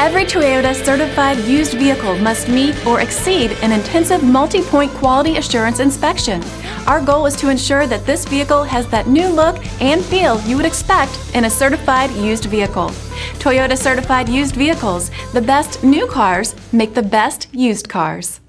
Every Toyota certified used vehicle must meet or exceed an intensive multi-point quality assurance inspection. Our goal is to ensure that this vehicle has that new look and feel you would expect in a certified used vehicle. Toyota certified used vehicles, the best new cars make the best used cars.